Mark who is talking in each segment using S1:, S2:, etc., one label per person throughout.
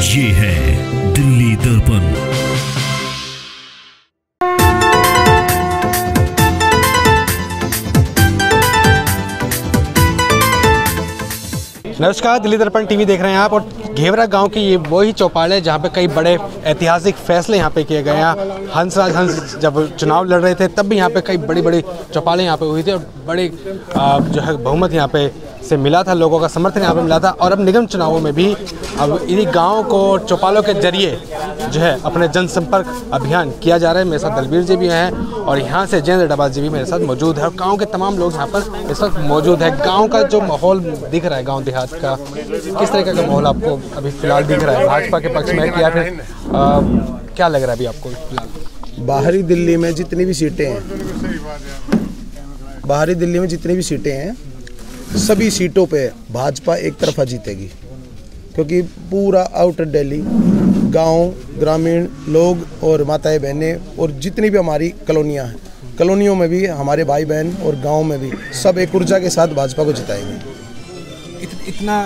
S1: ये है दिल्ली दर्पण।
S2: नमस्कार, दिल्ली दर्पण टीवी देख रहे हैं आप। और घेवरा गांव की ये वही चौपाल है जहां पे कई बड़े ऐतिहासिक फैसले यहां पे किए गए हैं। हंस जब चुनाव लड़ रहे थे तब भी यहां पे कई बड़ी चौपालें यहां पे हुई थी और बड़े जो है बहुमत यहां पे से मिला था, लोगों का समर्थन यहाँ पे मिला था। और अब निगम चुनावों में भी अब इन्हीं गाँव को चौपालों के जरिए जो है अपने जनसंपर्क अभियान किया जा रहा है। मेरे साथ दलबीर जी भी हैं और यहाँ से जयेंद्र डबाल जी भी मेरे साथ मौजूद है और गाँव के तमाम लोग यहाँ पर इस वक्त मौजूद है। गाँव का जो माहौल दिख रहा है, गाँव देहात का, किस तरीके का माहौल आपको अभी फिलहाल दिख रहा है? भाजपा के पक्ष में या फिर क्या लग रहा है अभी आपको फिलहाल?
S3: बाहरी दिल्ली में जितनी भी सीटें हैं सभी सीटों पे भाजपा एक तरफा जीतेगी, क्योंकि पूरा आउटर दिल्ली गांव, ग्रामीण लोग और माताएं बहनें और जितनी भी हमारी कॉलोनियां हैं, कॉलोनियों में भी हमारे भाई बहन और गांव में भी सब एक ऊर्जा के साथ भाजपा को जिताएंगे।
S2: इतना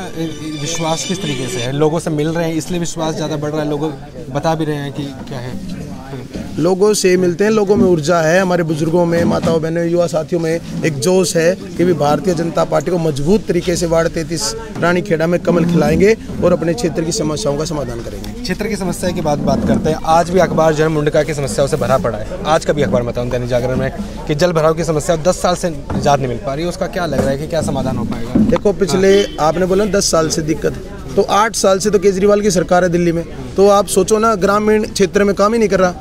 S2: विश्वास किस तरीके से है? लोगों से मिल रहे हैं इसलिए विश्वास ज़्यादा बढ़ रहा है? लोग बता भी रहे हैं कि क्या है?
S3: लोगों से मिलते हैं, लोगों में ऊर्जा है, हमारे बुजुर्गों में, माताओं बहनों, युवा साथियों में एक जोश है कि भी भारतीय जनता पार्टी को मजबूत तरीके से वार्ड 33 रानीखेड़ा में कमल खिलाएंगे और अपने क्षेत्र की समस्याओं का समाधान करेंगे।
S2: क्षेत्र की समस्या की बात करते हैं। आज भी अखबार जो है मुंडका की समस्याओं से भरा पड़ा है। आज का भी अखबार बताऊँ दैनिक जागरण में कि जल भराव की समस्या 10 साल से निजात नहीं मिल पा रही है। उसका क्या लग रहा है कि क्या समाधान हो पाएगा?
S3: देखो, पिछले आपने बोला 10 साल से दिक्कत, तो 8 साल से तो केजरीवाल की सरकार है दिल्ली में। तो आप सोचो ना, ग्रामीण क्षेत्र में काम ही नहीं कर रहा।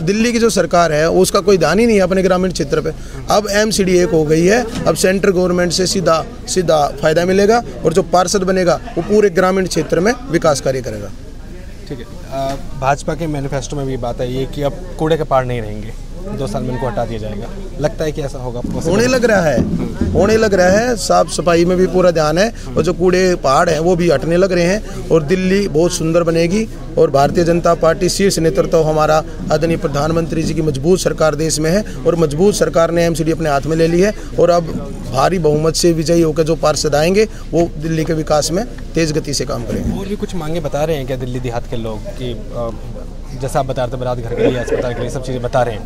S3: दिल्ली की जो सरकार है उसका कोई ध्यान ही नहीं है अपने ग्रामीण क्षेत्र पे। अब MCD 1 हो गई है, अब सेंट्रल गवर्नमेंट से सीधा फायदा मिलेगा और जो पार्षद बनेगा वो पूरे ग्रामीण क्षेत्र में विकास कार्य करेगा।
S2: ठीक है। भाजपा के मैनिफेस्टो में भी बात है ये कि अब कूड़े के पहाड़ नहीं रहेंगे, 2 साल में इनको हटा दिया जाएगा। लगता है कि ऐसा होगा?
S3: होने लग रहा है। साफ सफाई में भी पूरा ध्यान है और जो कूड़े पहाड़ हैं वो भी हटने लग रहे हैं और दिल्ली बहुत सुंदर बनेगी। और भारतीय जनता पार्टी शीर्ष नेतृत्व हमारा आदरणीय प्रधानमंत्री जी की मजबूत सरकार देश में है और मजबूत सरकार ने MCD अपने हाथ में ले ली है और अब भारी बहुमत से विजयी होकर जो पार्षद आएंगे वो दिल्ली के विकास में तेज गति से काम करेंगे।
S2: और भी कुछ मांगे बता रहे हैं क्या दिल्ली देहात के लोग कि जैसा आप बता रहे थे, बारात घर के लिए, अस्पताल के लिए, सब चीज़ें बता रहे हैं,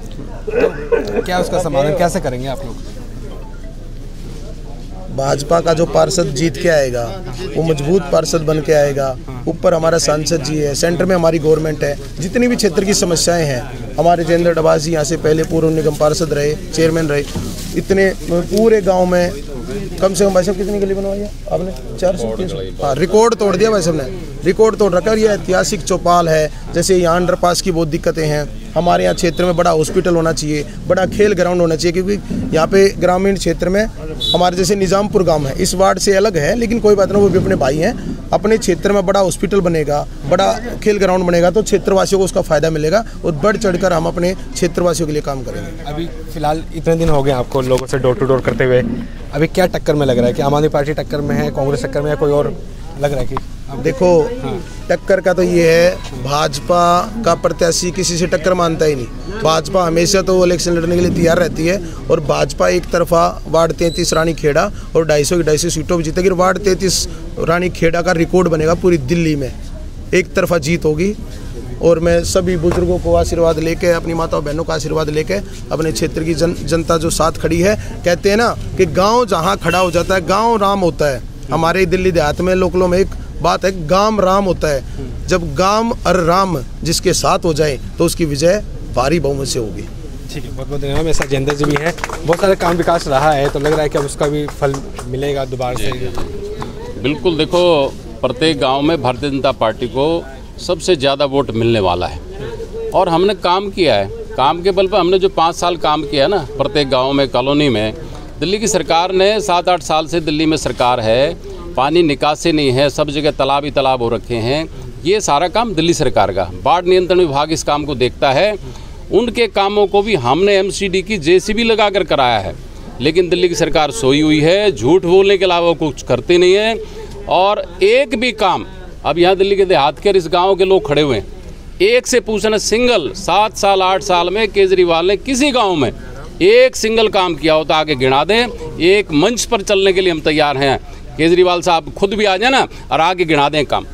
S2: तो क्या उसका समाधान कैसे करेंगे आप लोग?
S3: भाजपा का जो पार्षद जीत के आएगा वो मजबूत पार्षद बन के आएगा। ऊपर हमारा सांसद जी है, सेंटर में हमारी गवर्नमेंट है। जितनी भी क्षेत्र की समस्याएं हैं, हमारे जयेंद्र डबाल जी यहाँ से पहले पूर्व निगम पार्षद रहे, चेयरमैन रहे। इतने पूरे गांव में कम से कम भाई साहब कितनी गली बनवाई है आपने? 400-300। हाँ, रिकॉर्ड तोड़ दिया भाई साहब ने, रिकॉर्ड तोड़ रखा। और ये ऐतिहासिक चौपाल है। जैसे यहाँ अंडरपास की बहुत दिक्कतें हैं। हमारे यहाँ क्षेत्र में बड़ा हॉस्पिटल होना चाहिए, बड़ा खेल ग्राउंड होना चाहिए, क्योंकि यहाँ पे ग्रामीण क्षेत्र में हमारे जैसे निजामपुर गांव है, इस वार्ड से अलग है लेकिन कोई बात नहीं, वो भी अपने भाई हैं। अपने क्षेत्र में बड़ा हॉस्पिटल बनेगा, बड़ा खेल ग्राउंड बनेगा तो क्षेत्रवासियों को उसका फायदा मिलेगा और बढ़ चढ़कर हम अपने क्षेत्रवासियों के लिए काम करेंगे।
S2: अभी फिलहाल इतने दिन हो गए आपको लोगों से डोर टू डोर करते हुए, अभी क्या टक्कर में लग रहा है कि आम आदमी पार्टी टक्कर में है, कांग्रेस टक्कर में है, कोई और लग रहा है कि?
S3: देखो, टक्कर का तो ये है, भाजपा का प्रत्याशी किसी से टक्कर मानता ही नहीं। भाजपा हमेशा तो इलेक्शन लड़ने के लिए तैयार रहती है और भाजपा एक तरफा वार्ड 33 रानीखेड़ा और 250 सीटों पर जीतेगी। वार्ड 33 रानीखेड़ा का रिकॉर्ड बनेगा पूरी दिल्ली में, एक तरफा जीत होगी। और मैं सभी बुजुर्गों को आशीर्वाद लेके, अपनी माताओं बहनों का आशीर्वाद लेके, अपने क्षेत्र की जनता जो साथ खड़ी है, कहते हैं ना कि गाँव जहाँ खड़ा हो जाता है गाँव राम होता है। हमारे दिल्ली देहात में लोकलों में एक बात है, गांव राम होता है। जब गांव और राम जिसके साथ हो जाए तो उसकी विजय भारी बहुमत से होगी।
S2: ठीक है, बहुत बहुत धन्यवाद। मेरे साथ जयेंद्र जी भी हैं। बहुत सारे काम विकास रहा है, तो लग रहा है कि अब उसका भी फल मिलेगा दोबारा से?
S4: बिल्कुल। देखो, प्रत्येक गांव में भारतीय जनता पार्टी को सबसे ज़्यादा वोट मिलने वाला है और हमने काम किया है। काम के बल पर हमने जो 5 साल काम किया ना, प्रत्येक गाँव में, कॉलोनी में, दिल्ली की सरकार ने 7-8 साल से दिल्ली में सरकार है, पानी निकासी नहीं है, सब जगह तालाब ही तालाब हो रखे हैं। ये सारा काम दिल्ली सरकार का, बाढ़ नियंत्रण विभाग इस काम को देखता है। उनके कामों को भी हमने MCD की JCB लगा कर कराया है, लेकिन दिल्ली की सरकार सोई हुई है, झूठ बोलने के अलावा कुछ करती नहीं है। और एक भी काम, अब यहाँ दिल्ली के देहात के इस गाँव के लोग खड़े हुए हैं, एक से पूछना, सिंगल 7 साल 8 साल में केजरीवाल ने किसी गाँव में एक सिंगल काम किया हो तो आगे गिना दें। एक मंच पर चलने के लिए हम तैयार हैं केजरीवाल साहब खुद भी आ जाए ना और आके गिना दें काम।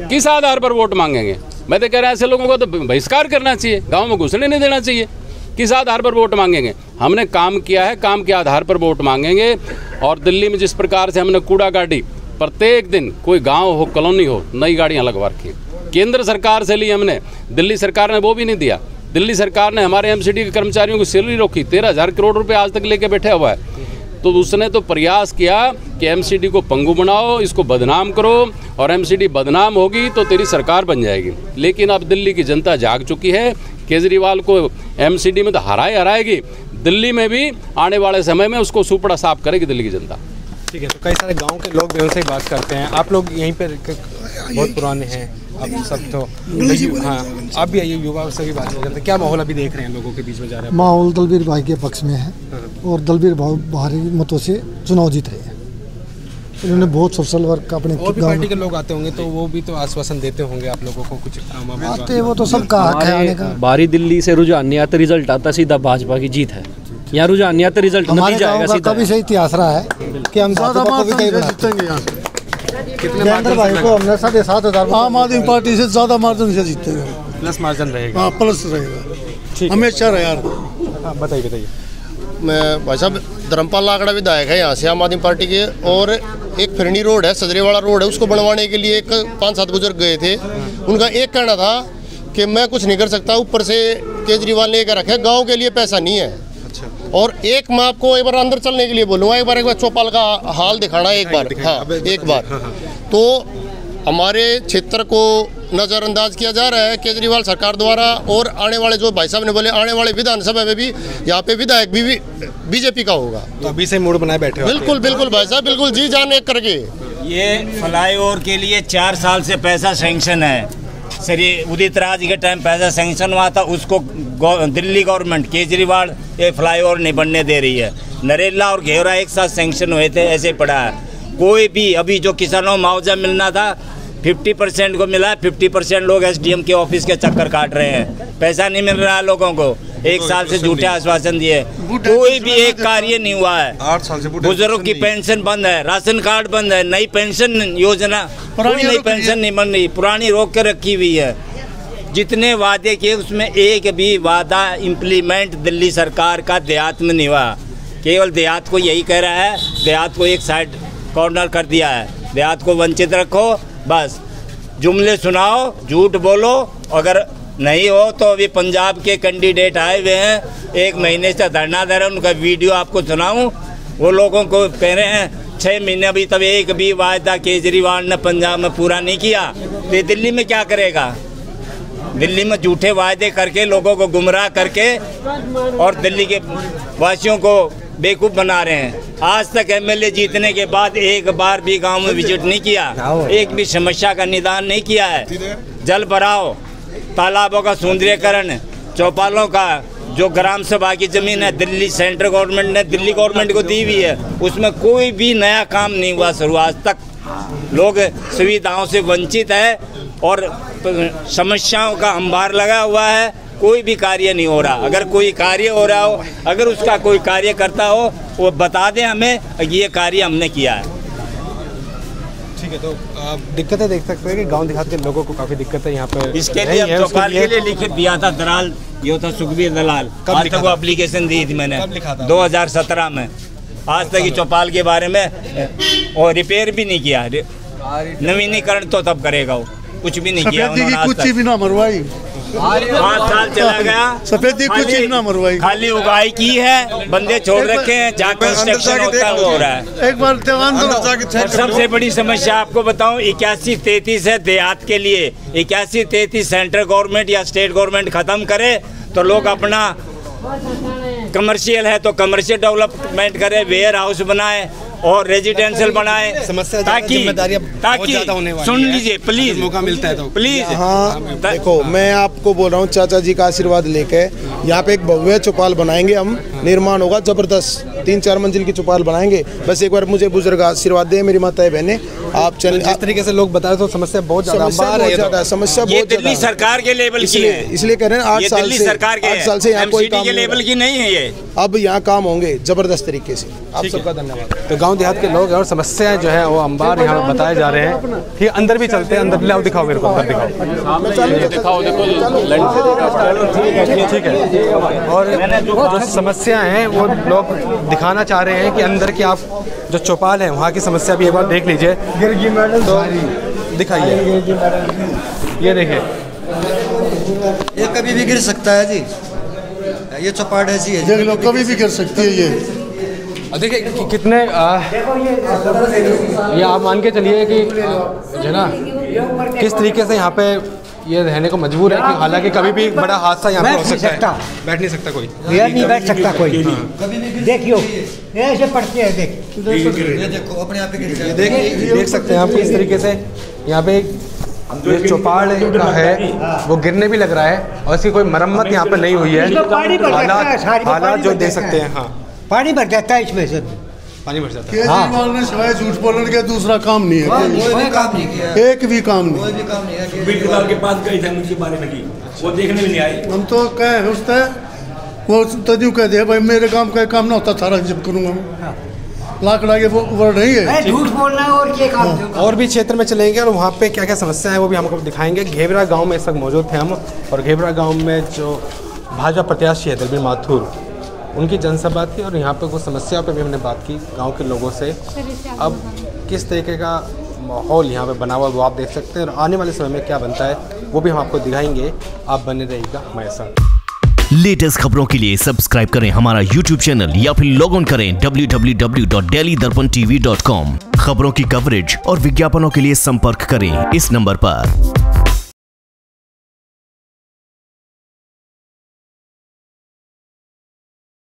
S4: किस आधार पर वोट मांगेंगे? मैं तो कह रहा हूँ ऐसे लोगों को तो बहिष्कार करना चाहिए, गाँव में घुसने नहीं देना चाहिए। किस आधार पर वोट मांगेंगे? हमने काम किया है, काम के आधार पर वोट मांगेंगे। और दिल्ली में जिस प्रकार से हमने कूड़ा गाड़ी प्रत्येक दिन, कोई गांव हो कॉलोनी हो, नई गाड़ियां लगवा रखी, केंद्र सरकार से ली हमने, दिल्ली सरकार ने वो भी नहीं दिया। दिल्ली सरकार ने हमारे एमसीडी के कर्मचारियों की सैलरी रोकी, 13,000 करोड़ रुपए आज तक लेके बैठा हुआ है। तो उसने तो प्रयास किया कि एमसीडी को पंगु बनाओ, इसको बदनाम करो, और एमसीडी बदनाम होगी तो तेरी सरकार बन जाएगी। लेकिन अब दिल्ली की जनता जाग चुकी है, केजरीवाल को एमसीडी में तो हराएगी, दिल्ली में भी आने वाले समय में उसको सुपड़ा साफ करेगी दिल्ली की जनता।
S2: ठीक है, तो कई सारे गांव के लोग भी उनसे ही बात करते हैं। आप लोग यहीं पर बहुत पुराने हैं, अब सब तो हाँ, आप भी आइए, युवा से भी बात करते हैं। क्या माहौल अभी देख रहे हैं लोगों के बीच में जा रहा है?
S5: माहौल दलबीर भाई के पक्ष में है और दलबीर भारी मतों से चुनाव जीत रहे हैं। उन्होंने बहुत सोशल वर्क अपने
S2: और भी पार्टी के लोग आते होंगे तो वो भी तो आश्वासन देते होंगे आप लोगों को कुछ
S5: आते, वो तो सबका हक है आने का।
S6: बाहरी दिल्ली से रुझान नहीं आता, रिजल्ट आता सीधा भाजपा की जीत है। यहाँ रुझान नहीं आता, रिजल्ट नतीजा आएगा सीधा।
S5: कभी से इतिहास रहा है कि हम भाजपा को भी कई बनाएंगे। कितने भाई को हमने 7,500
S7: आम आदमी पार्टी से ज्यादा मार्जिन से जीतेगा,
S2: प्लस मार्जिन रहेगा।
S7: हाँ प्लस रहेगा, हमेशा रहा यार।
S2: बताइए।
S8: मैं भाई साहब धर्मपाल लाकड़ा विधायक है यहाँ से आम आदमी पार्टी के, और एक फिरनी रोड है, सजरेवाड़ा रोड है, उसको बनवाने के लिए 5-7 बुजुर्ग गए थे। उनका एक कहना था कि मैं कुछ नहीं कर सकता, ऊपर से केजरीवाल ने कह रखा है गाँव के लिए पैसा नहीं है। और एक मैं आपको एक बार अंदर चलने के लिए बोलूँगा, एक बार चौपाल का हाल दिखाना एक बार। हाँ एक बार तो हमारे क्षेत्र को नज़रअंदाज किया जा रहा है केजरीवाल सरकार द्वारा। और आने वाले जो भाई साहब ने बोले, आने वाले विधानसभा में भी यहाँ पे विधायक भी बीजेपी का होगा।
S2: तो अभी से मूड बनाए बैठे हो?
S8: बिल्कुल बिल्कुल भाई साहब, बिल्कुल जी जान एक करके।
S9: ये फ्लाईओवर के लिए 4 साल से पैसा सैंक्शन है। सर ये उदित राज के टाइम पैसा सैंक्शन हुआ था, उसको दिल्ली गवर्नमेंट केजरीवाल ये फ्लाईओवर नहीं बनने दे रही है। नरेला और घेवरा एक साथ सैंक्शन हुए थे, ऐसे पड़ा है। कोई भी अभी जो किसानों को मुआवजा मिलना था 50% को मिला है, 50% लोग एसडीएम के ऑफिस के चक्कर काट रहे हैं, पैसा नहीं मिल रहा है लोगों को। 1 साल से झूठे आश्वासन दिए, कोई भी एक कार्य नहीं हुआ है।
S3: 8 साल से
S9: बुजुर्गों की पेंशन बंद है, राशन कार्ड बंद है, नई पेंशन योजना, कोई नई पेंशन नहीं बन रही, पुरानी रोक के रखी हुई है। जितने वादे किए उसमें एक भी वादा इम्प्लीमेंट दिल्ली सरकार का देहात में नहीं हुआ। केवल देहात को यही कह रहा है, देहात को एक साइड कॉर्नर कर दिया है, देहात को वंचित रखो, बस जुमले सुनाओ, झूठ बोलो। अगर नहीं हो तो अभी पंजाब के कैंडिडेट आए हुए हैं, 1 महीने से धरना दे रहे हैं, उनका वीडियो आपको सुनाऊं। वो लोगों को कह रहे हैं 6 महीने अभी तक एक भी वायदा केजरीवाल ने पंजाब में पूरा नहीं किया, तो दिल्ली में क्या करेगा? दिल्ली में झूठे वायदे करके लोगों को गुमराह करके और दिल्ली के वासियों को बेवकूफ़ बना रहे हैं। आज तक एमएलए जीतने के बाद एक बार भी गांव में विजिट नहीं किया, एक भी समस्या का निदान नहीं किया है। जल भराव, तालाबों का सौंदर्यीकरण, चौपालों का जो ग्राम सभा की ज़मीन है दिल्ली सेंट्रल गवर्नमेंट ने दिल्ली गवर्नमेंट को दी हुई है, उसमें कोई भी नया काम नहीं हुआ शुरू आज तक। लोग सुविधाओं से वंचित है और समस्याओं का अंबार लगा हुआ है, कोई भी कार्य नहीं हो रहा। अगर कोई कार्य हो रहा हो, अगर उसका कोई कार्य करता हो वो बता दें हमें, ये कार्य हमने किया है।
S2: ठीक है, तो दिक्कतें देख सकते हैं कि गांव देहात के लोगों को काफ़ी दिक्कत है यहाँ पर।
S9: इसके लिए हम चौपाल के लिए लिखित दिया था, दलाल ये था सुखबीर दलाल, आज तक वो एप्लीकेशन दी थी मैंने 2017 में। आज तक चौपाल के बारे में और रिपेयर भी नहीं किया, नवीनीकरण तो तब करेगा, वो कुछ भी नहीं किया उन्होंने।
S7: कुछ भी ना मरवाई,
S9: 5 साल चला गया,
S7: सफेदी कुछ भी ना मरवाई,
S9: खाली उगाई की है, बंदे छोड़ रखे हैं, जहाँ कंस्ट्रक्शन होता है वो हो रहा है।
S7: एक बार
S9: और सबसे बड़ी समस्या आपको बताऊं, 81-33 है देहात के लिए, 81-33 सेंट्रल गवर्नमेंट या स्टेट गवर्नमेंट खत्म करे तो लोग अपना कमर्शियल है तो कमर्शियल डेवलपमेंट करे, वेयर हाउस बनाए और रेजिडेंशियल बनाए, ताकि सुन लीजिए प्लीज,
S2: मौका मिलता है तो
S9: प्लीज।
S3: हाँ देखो, मैं आपको बोल रहा हूँ चाचा जी का आशीर्वाद लेके यहाँ पे एक भव्य चौपाल बनाएंगे हम, निर्माण होगा जबरदस्त। 3-4 मंजिल की चौपाल बनाएंगे। बस एक बार मुझे बुजुर्ग आशीर्वाद दें, मेरी माताएं बहनें, आप चल
S2: जिस तरीके से लोग बता रहे तो समस्या बहुत ज़्यादा
S3: समस्या बहुत
S9: दिल्ली सरकार के लेवल की है,
S3: इसलिए कह रहे हैं 8 साल से यहाँ कोई काम
S9: लेवल की नहीं है ये।
S3: अब यहाँ काम होंगे जबरदस्त तरीके से। आप सबका धन्यवाद।
S2: तो गांव देहात के लोग हैं और समस्याएं जो है वो अंबार यहाँ पे बताए जा रहे हैं। ठीक, अंदर भी चलते हैं, अंदर लाओ, दिखाओ मेरे को, अंदर दिखाओ। ठीक है। और जो समस्या हैं वो लोग दिखाना चाह रहे हैं कि अंदर की आप जो चौपाल है वहाँ की समस्या भी एक बार देख लीजिए। तो दिखाइए, ये देखिए,
S10: ये कभी भी गिर सकता है जी, ये चौपाट ऐसी है
S7: देख लो, कभी भी गिर सकती है ये।
S2: देखिए कितने ये आप मान के चलिए कि जो ना किस तरीके से यहाँ पे ये रहने को मजबूर है कि हालांकि कभी भी बड़ा हादसा यहाँ पे हो सकता है। बैठ नहीं सकता कोई,
S11: नहीं बैठ सकता कोई। देखियो ऐसे पड़ते हैं, देखो
S10: अपने आप ही
S2: देख सकते हैं आप किस तरीके से यहाँ पे ये चौपाल का है वो गिरने भी लग रहा है और इसकी कोई मरम्मत यहाँ पे नहीं हुई है। हालात जो देख सकते हैं, हाँ
S11: पानी भर जाता है इसमें से,
S2: पानी भर जाता है।
S7: केजरीवाल ने सिवाय झूठ बोलने के दूसरा काम नहीं है,
S10: कोई काम नहीं किया,
S7: एक भी काम नहीं।
S10: कोई भी काम नहीं है।
S12: केजरीवाल के पास गई थे मुझे बारे में की, वो देखने में नहीं आई।
S7: हम तो कहे उससे वो तजू कह दिया भाई मेरे काम का काम ना होता थारा जब करूँगा मैं, लाकड़ा के वो वर्ड नहीं है,
S11: झूठ बोलना और ये काम।
S2: और भी क्षेत्र में चलेंगे और वहाँ पे क्या क्या समस्या है वो भी हमको दिखाएंगे। घेबरा गांव में इस वक्त मौजूद थे हम, और घेबरा गांव में जो भाजपा प्रत्याशी है दलबीर माथुर, उनकी जनसभा थी और यहाँ पे कुछ समस्याओं पे भी हमने बात की गांव के लोगों से। अब किस तरीके का माहौल यहाँ पे बना हुआ वो आप देख सकते हैं और आने वाले समय में क्या बनता है वो भी हम आपको दिखाएंगे। आप बने रहिएगा हमारे साथ।
S1: लेटेस्ट खबरों के लिए सब्सक्राइब करें हमारा YouTube चैनल या फिर लॉग ऑन करें www.delhidarpantv.com। खबरों की कवरेज और विज्ञापनों के लिए संपर्क करें इस नंबर पर।